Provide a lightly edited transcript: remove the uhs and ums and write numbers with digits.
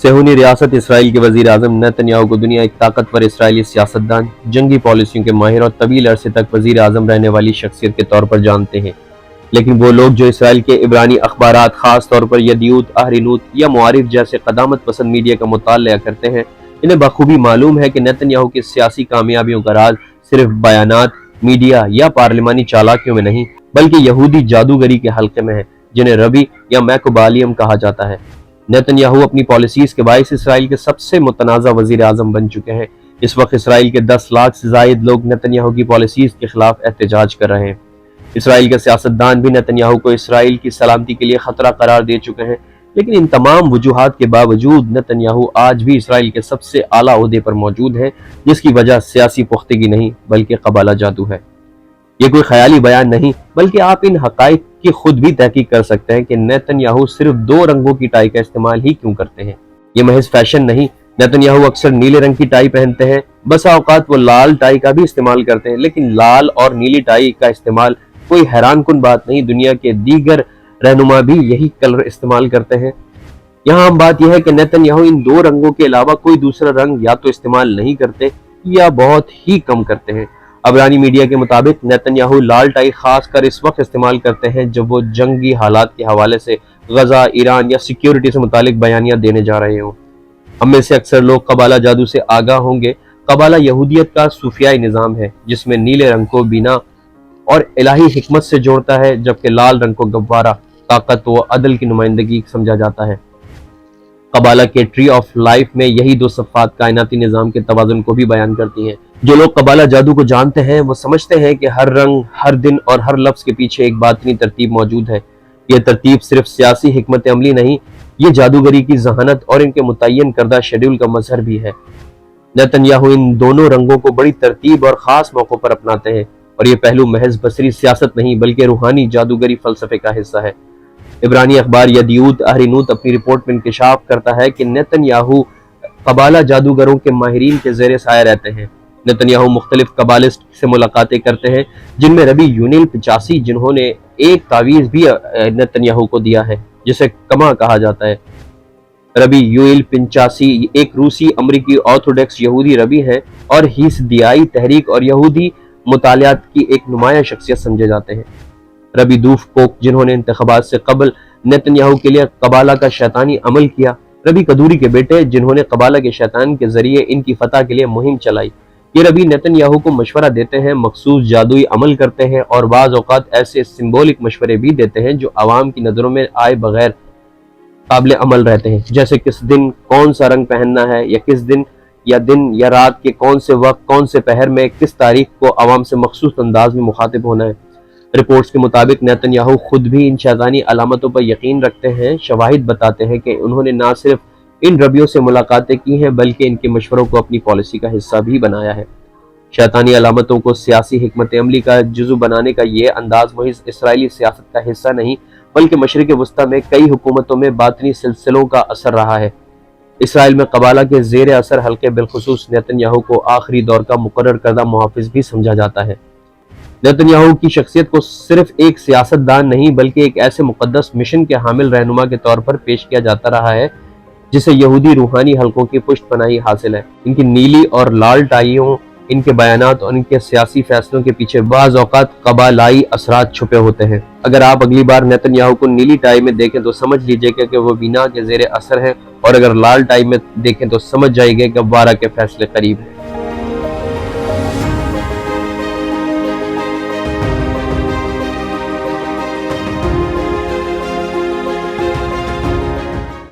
सेहूनी रियासत इसराइल के वजीर आजम नेतन्याहू को दुनिया एक ताकतवर इसराइली सियासतदान, जंगी पॉलिसियों के माहिर और तवील अरसे तक वजीर आजम रहने वाली शख्सियत के तौर पर जानते हैं। लेकिन वो लोग जो इसराइल के इब्रानी अखबारात, खास तौर पर यदीऊत, अहरीनूत या मुआरिफ जैसे कदामत पसंद मीडिया का मुताला करते हैं, इन्हें बखूबी मालूम है कि नेतन्याहू की सियासी कामयाबियों का राज सिर्फ बयानात, मीडिया या पार्लिमानी चालाकियों में नहीं, बल्कि यहूदी जादूगरी के हल्के में है, जिन्हें रबी या मैकुबालियम कहा जाता है। नेतन्याहू अपनी पॉलिसीज के बायस इसराइल के सबसे मुतनाज़ा वजीर आजम बन चुके हैं। इस वक्त इसराइल के 10 लाख से जायद लोग नेतन्याहू की पॉलिसीज के खिलाफ एहतजाज कर रहे हैं। इसराइल के सियासतदान भी नेतन्याहू को इसराइल की सलामती के लिए खतरा करार दे चुके हैं, लेकिन इन तमाम वजूहात के बावजूद नेतन्याहू आज भी इसराइल के सबसे आला ओहदे पर मौजूद है, जिसकी वजह सियासी पुख्तगी नहीं बल्कि कबाला जादू है। ये कोई ख्याली बयान नहीं, बल्कि आप इन हकाइक की खुद भी तहकीक कर सकते हैं कि नेतन्याहू सिर्फ 2 रंगों की टाई का इस्तेमाल ही क्यों करते हैं। ये महज फैशन नहीं, नेतन्याहू अक्सर नीले रंग की टाई पहनते हैं, बस औकात वो लाल टाई का भी इस्तेमाल करते हैं, लेकिन लाल और नीली टाई का इस्तेमाल कोई हैरानकुन बात नहीं। दुनिया के दीगर रहनुमा भी यही कलर इस्तेमाल करते हैं। यहाँ हम बात यह है कि नेतन्याहू इन 2 रंगों के अलावा कोई दूसरा रंग या तो इस्तेमाल नहीं करते या बहुत ही कम करते हैं। अबरानी मीडिया के मुताबिक नेतन्याहू लाल टाई खासकर इस वक्त इस्तेमाल करते हैं जब वो जंगी हालात के हवाले से गजा, ईरान या सिक्योरिटी से मुतालिक बयानियां देने जा रहे हों। हम में से अक्सर लोग कबाला जादू से आगाह होंगे। कबाला यहूदियत का सूफियाई निज़ाम है, जिसमें नीले रंग को बीना और इलाही हिकमत से जोड़ता है, जबकि लाल रंग को गव्वारा, ताकत व अदल की नुमाइंदगी समझा जाता है। कबाला के ट्री ऑफ लाइफ में यही 2 सफ़ात कायनाती निज़ाम के तवाज़ुन को भी बयान करती हैं। जो लोग कबाला जादू को जानते हैं वो समझते हैं कि हर रंग, हर दिन और हर लफ्ज़ के पीछे एक बातनी तरतीब मौजूद है। ये तरतीब सिर्फ सियासी हिकमत अमली नहीं, ये जादूगरी की जहानत और इनके मुतय्यन करदा शेड्यूल का मजहर भी है। नेतन्याहू इन दोनों रंगों को बड़ी तरतीब और ख़ास मौक़ों पर अपनाते हैं, और ये पहलू महज बसरी सियासत नहीं बल्कि रूहानी जादूगरी फ़लसफ़े का हिस्सा है। इब्रानी अखबार यदीऊत अहरीनूत अपनी रिपोर्ट में इंकशाफ करता है कि नेतन्याहू कबाला जादूगरों के माहिरीन के ज़ेरे साया रहते हैं। नेतन्याहू मुख्तलिफ कबालिस्ट से मुलाकातें करते हैं, जिनमें रबी यूनिल 85, जिन्होंने एक तावीज़ भी नेतन्याहू को दिया है, जिसे कमा कहा जाता है। रबी यूइल 85 एक रूसी अमरीकी ऑर्थोडॉक्स यहूदी रबी हैं और हिस्दियाई तहरीक और यहूदी मुतालियात की एक नुमाया शख्सियत समझे जाते हैं। रबी दूफ कोक, जिन्होंने इंतखाबात से कबल नेतन्याहू के लिए कबाला का शैतानी अमल किया। रबी कदूरी के बेटे, जिन्होंने कबाला के शैतान के जरिए इनकी फतह के लिए मुहिम चलाई। ये रबी नेतन्याहू को मशवरा देते हैं, मखसूस जादुई अमल करते हैं और बाज़ औक़ात ऐसे सिंबॉलिक मशवरे भी देते हैं जो आवाम की नज़रों में आए बगैर काबिल अमल रहते हैं, जैसे किस दिन कौन सा रंग पहनना है, या किस दिन या रात के कौन से वक्त, कौन से पहर में, किस तारीख को आवाम से मखसूस अंदाज में मुखातिब होना है। रिपोर्ट्स के मुताबिक नेतन्याहू खुद भी इन शैतानी अलामतों पर यकीन रखते हैं। शवाहिद बताते हैं कि उन्होंने ना सिर्फ इन रबियों से मुलाकातें की हैं, बल्कि इनके मशवरों को अपनी पॉलिसी का हिस्सा भी बनाया है। शैतानी अलामतों को सियासी हिकमत अमली का जुज़ू बनाने का ये अंदाज महज इसराइली सियासत का हिस्सा नहीं, बल्कि मशरिक़ वस्ता में कई हुकूमतों में बातनी सिलसिलों का असर रहा है। इसराइल में कबाला के ज़ेर असर हल्के बिलखुसूस नेतन्याहू को आखिरी दौर का मुकर्रर करदा मुहाफ़िज़ भी समझा जाता है। नेतन्याहू की शख्सियत को सिर्फ एक सियासतदान नहीं बल्कि एक ऐसे मुक़द्दस मिशन के हामिल रहनुमा के तौर पर पेश किया जाता रहा है, जिसे यहूदी रूहानी हलकों की पुष्टपनाही हासिल है। इनकी नीली और लाल टाइयों, इनके बयानात और इनके सियासी फैसलों के पीछे बाज़ औक़ात कबालाई असरात छुपे होते हैं। अगर आप अगली बार नेतन्याहू को नीली टाई में देखें तो समझ लीजिएगा कि वो बीना के ज़ेरे असर है, और अगर लाल टाई में देखें तो समझ जाइए कि गव्वारा के फैसले करीब हैं।